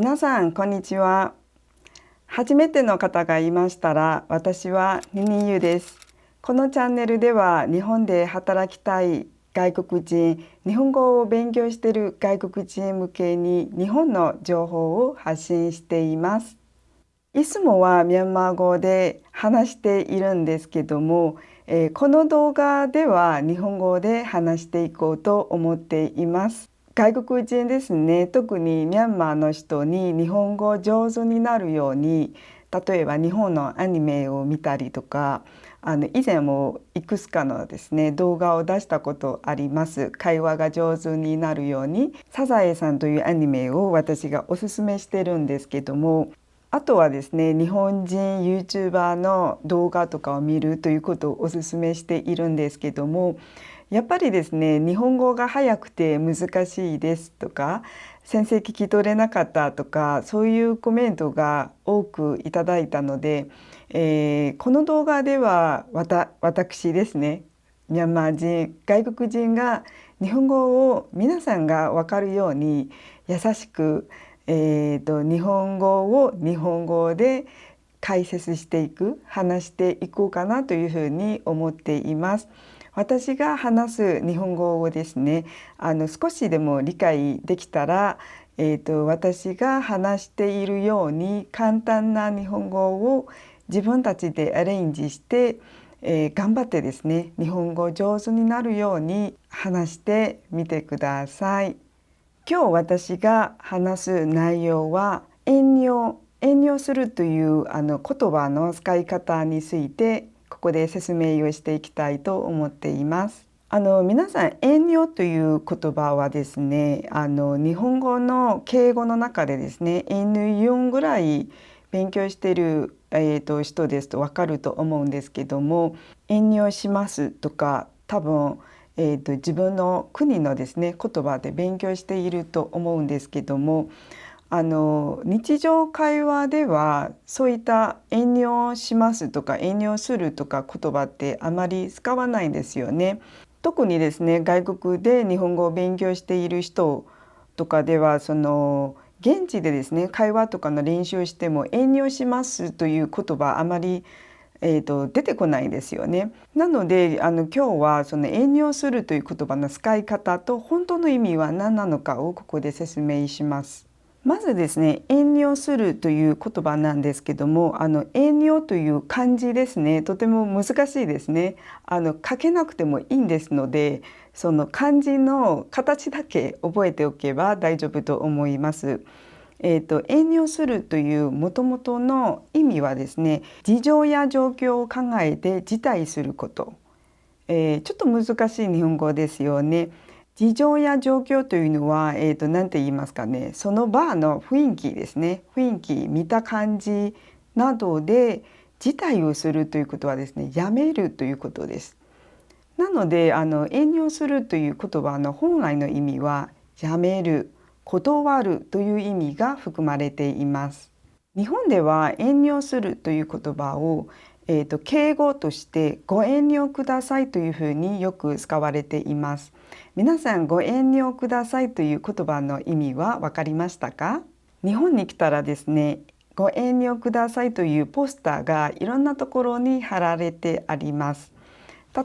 皆さん、こんにちは。初めての方がいましたら、私はニニユです。このチャンネルでは、日本で働きたい外国人、日本語を勉強している外国人向けに日本の情報を発信しています。いつもはミャンマー語で話しているんですけども、この動画では日本語で話していこうと思っています。外国人ですね、特にミャンマーの人に日本語上手になるように、例えば日本のアニメを見たりとか、以前もいくつかのですね、動画を出したことあります。会話が上手になるように、サザエさんというアニメを私がおすすめしてるんですけども、あとはですね、日本人 YouTuber の動画とかを見るということをお勧めしているんですけども、やっぱりですね、日本語が早くて難しいですとか、先生聞き取れなかったとか、そういうコメントが多くいただいたので、この動画では私ですね、ミャンマー人、外国人が日本語を皆さんが分かるように優しく日本語を日本語で解説していく、話していこうかなというふうに思っています。私が話す日本語をですね、少しでも理解できたら、私が話しているように簡単な日本語を自分たちでアレンジして、頑張ってですね、日本語上手になるように話してみてください。今日私が話す内容は遠慮するという言葉の使い方についてここで説明をしていきたいと思っています。皆さん遠慮という言葉はですね、日本語の敬語の中でですね、N4ぐらい勉強している、人ですと分かると思うんですけども、遠慮しますとか多分自分の国のですね言葉で勉強していると思うんですけども、日常会話ではそういった遠慮しますとか遠慮するとか言葉ってあまり使わないんですよね。特にですね、外国で日本語を勉強している人とかでは、現地でですね会話とかの練習をしても遠慮しますという言葉あまり出てこないんですよね。なので今日はその遠慮するという言葉の使い方と本当の意味は何なのかをここで説明します。まずですね、遠慮するという言葉なんですけども、遠慮という漢字ですね、とても難しいですね。書けなくてもいいんですので、その漢字の形だけ覚えておけば大丈夫と思います。遠慮するというもともとの意味はですね、事情や状況を考えて辞退すること、ちょっと難しい日本語ですよね。事情や状況というのは、何て言いますかね、その場の雰囲気ですね、雰囲気、見た感じなどで辞退をするということはですね、やめるということです。なので遠慮するという言葉の本来の意味はやめる、断るという意味が含まれています。日本では遠慮するという言葉を、敬語としてご遠慮くださいというふうによく使われています。皆さんご遠慮くださいという言葉の意味は分かりましたか？日本に来たらですね、ご遠慮くださいというポスターがいろんなところに貼られてあります。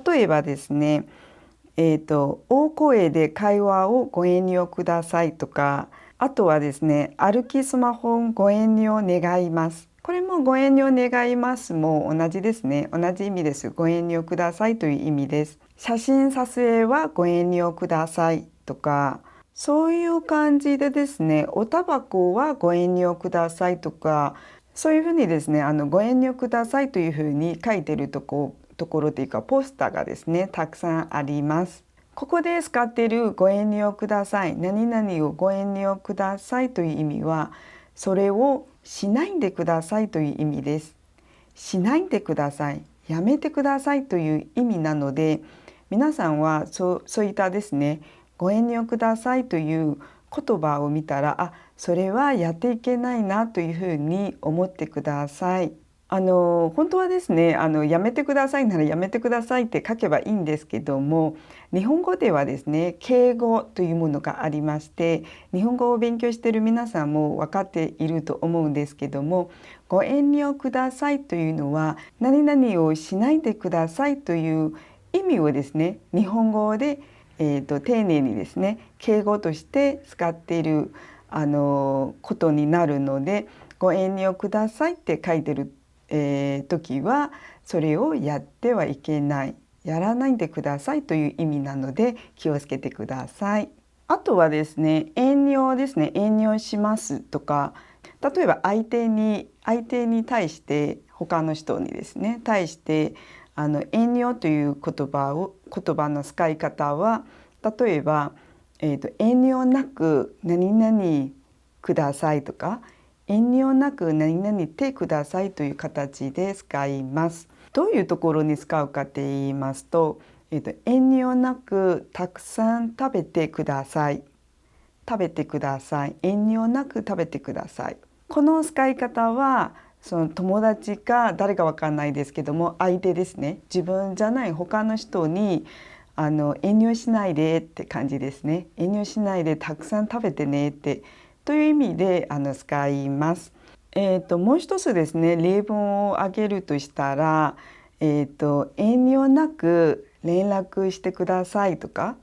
例えばですね、大声で会話をご遠慮くださいとか、あとはですね、歩きスマホをご遠慮願います。これもご遠慮願いますも同じですね。同じ意味です。ご遠慮くださいという意味です。写真撮影はご遠慮くださいとか、そういう感じでですね、おタバコはご遠慮くださいとか、そういうふうにですね、ご遠慮くださいというふうに書いてるところというかポスターがですねたくさんあります。ここで使っているご遠慮ください、何々をご遠慮くださいという意味はそれをしないでくださいという意味です。しないでください、やめてくださいという意味なので、皆さんはそういったですねご遠慮くださいという言葉を見たら、それはやっていけないなというふうに思ってください。本当はですね、やめてくださいならやめてくださいって書けばいいんですけども、日本語ではですね、敬語というものがありまして、日本語を勉強している皆さんも分かっていると思うんですけども、ご遠慮くださいというのは、何々をしないでくださいという意味をですね、日本語で、丁寧にですね、敬語として使っていることになるので、ご遠慮くださいって書いてる時はそれをやってはいけない、やらないでくださいという意味なので気をつけてください。あとはですね、遠慮ですね、遠慮しますとか、例えば相手に対して他の人にですね対して遠慮という言葉の使い方は、例えば、遠慮なく何々くださいとか、遠慮なく何々てくださいという形で使います。どういうところに使うかって言いますと、遠慮なくたくさん食べてください。食べてください。遠慮なく食べてください。この使い方はその友達か誰かわかんないですけども、相手ですね。自分じゃない他の人に遠慮しないでって感じですね。遠慮しないでたくさん食べてねってという意味で使います。もう一つですね、例文を挙げるとしたら、遠慮なく連絡してくださいとか、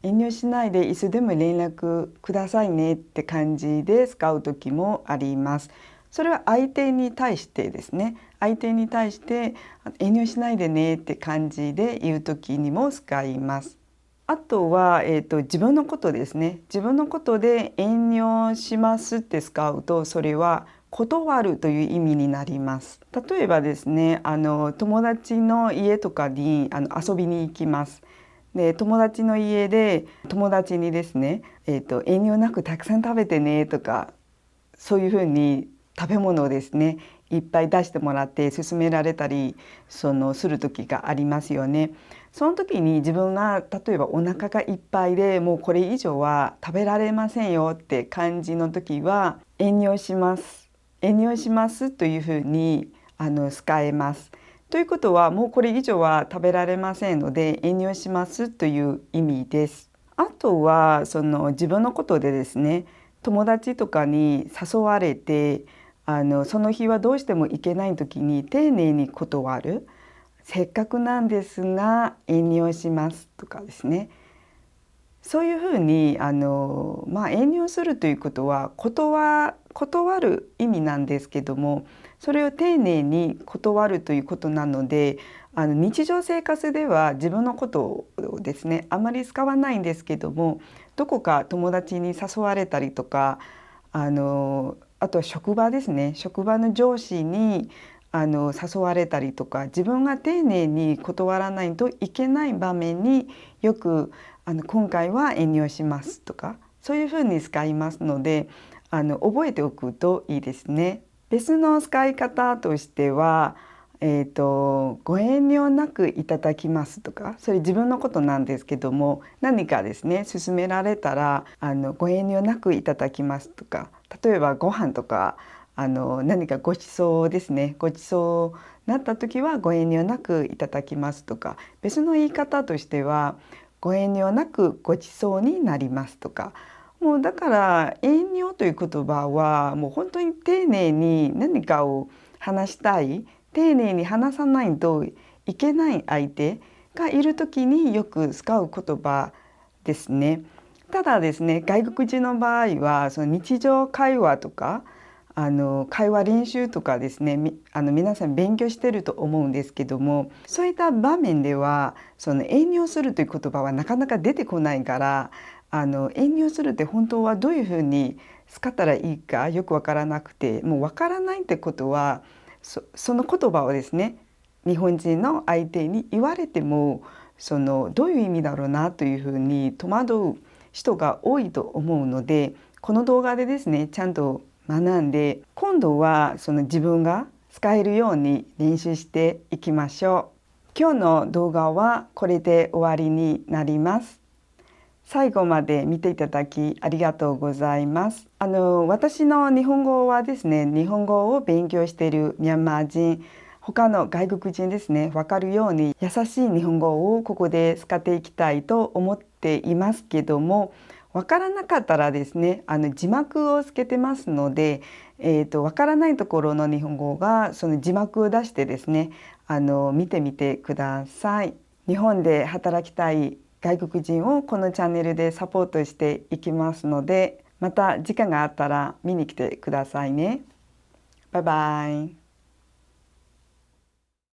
遠慮しないでいつでも連絡くださいねって感じで使う時もあります。それは相手に対してですね、相手に対して遠慮しないでねって感じで言う時にも使います。あとは、自分のことですね。自分のことで遠慮しますって使うと、それは断るという意味になります。例えばですね、友達の家とかに遊びに行きます。で、友達の家で友達にですね、遠慮なくたくさん食べてねとか、そういうふうに食べ物をですねいっぱい出してもらって勧められたりする時がありますよね。その時に自分が例えばお腹がいっぱいでもうこれ以上は食べられませんよって感じの時は遠慮します遠慮しますというふうに使えます。ということはもうこれ以上は食べられませんので遠慮しますという意味です。あとは自分のことでですね、友達とかに誘われてその日はどうしても行けない時に丁寧に断る。せっかくなんですが遠慮しますとかですね。そういうふうに遠慮するということは断る意味なんですけども、それを丁寧に断るということなので、日常生活では自分のことをですねあまり使わないんですけども、どこか友達に誘われたりとか、あとは職場ですね、職場の上司に誘われたりとか、自分が丁寧に断らないといけない場面によく今回は遠慮しますとか、そういうふうに使いますので覚えておくといいですね。別の使い方としては、ご遠慮なくいただきますとか、それ自分のことなんですけども、何かですね勧められたらご遠慮なくいただきますとか、例えばご飯とか何かご馳走ですね、ご馳走なった時はご遠慮なくいただきますとか、別の言い方としてはご遠慮なくご馳走になりますとか、もうだから遠慮という言葉はもう本当に丁寧に何かを話したい、丁寧に話さないといけない相手がいる時によく使う言葉ですね。ただですね、外国人の場合はその日常会話とか会話練習とかですね、皆さん勉強してると思うんですけども、そういった場面ではその遠慮するという言葉はなかなか出てこないから、遠慮するって本当はどういうふうに使ったらいいかよくわからなくて、もうわからないってことはその言葉をですね日本人の相手に言われてもどういう意味だろうなというふうに戸惑う人が多いと思うので、この動画でですねちゃんと学んで、今度は自分が使えるように練習していきましょう。今日の動画はこれで終わりになります。最後まで見ていただきありがとうございます。私の日本語はですね、日本語を勉強しているミャンマー人、他の外国人ですね、わかるように優しい日本語をここで使っていきたいと思っていますけども、わからなかったらですね、字幕をつけてますので、わからないところの日本語がその字幕を出してですね、見てみてください。日本で働きたい外国人をこのチャンネルでサポートしていきますので、また時間があったら見に来てくださいね。バイバイ。